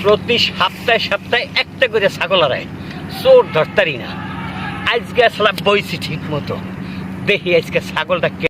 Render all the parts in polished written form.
প্রতি সপ্তাহে সপ্তাহে একটা করে ছাগল হারায়, চোর ধরতারি না। আজকে আসলে বইছি ঠিক মতো, দেখি আজকে ছাগলটা কে।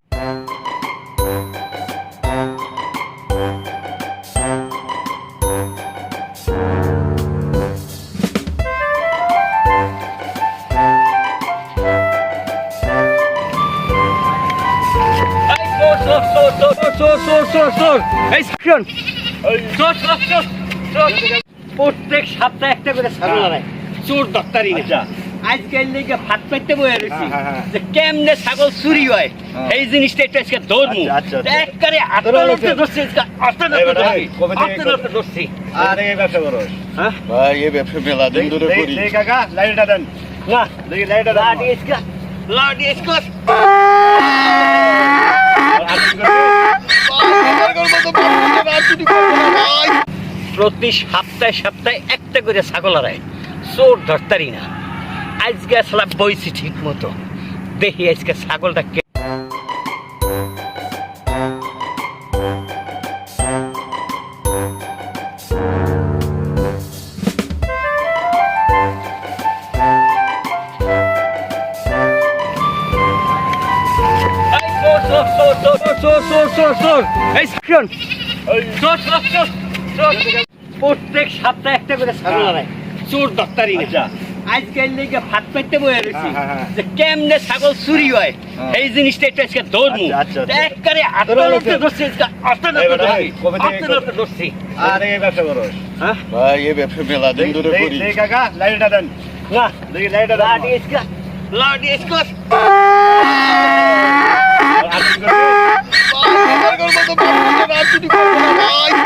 প্রত্যেক সপ্তাহে একটা করে ছাগল হারায়, চোর দত্তারি না। আজকাল লেগে ভাত পাইতে বয়ে রয়েছি যে কেমনে ছাগল চুরি হয়, এই জিনিসটা একটু আজকে ধরবো। একবারে আত্মনতে ধরছি, আত্মনতে ধরছি। আরে এই ব্যবসা করো হ্যাঁ ভাই, এই ব্যবসা মেলা দিন ধরে করি। এই কাকা লাইটটা দেন না, দেখি লাইটটা দেন। লাডি ইসকা প্রতি সপ্তাহে সপ্তাহে একটা করে ছাগল হারায়, চোর ধরতারি না। আজকে আসলে বইছি ঠিক মতো, দেখি আজকে ছাগলটা কে। প্রত্যেক সপ্তাহে একটা করে ছাগল হারায়, চোর দত্তারি না। আজকাল লেগে ভাত পাইতে বয়ে রয়েছি যে কেমনে ছাগল চুরি হয়, এই জিনিসটা একটু আজকে ধরবো। একবারে আত্মনতে ধরছি, আত্মনতে ধরছি। আরে এই ব্যবসা করো হ্যাঁ ভাই, এই ব্যবসা মেলা দিন ধরে করি। এই কাকা লাইটটা দেন না, দেখি লাইটটা দেন। লাডি ইসকা লাডি ইসকা আর কি করবে? ভাই,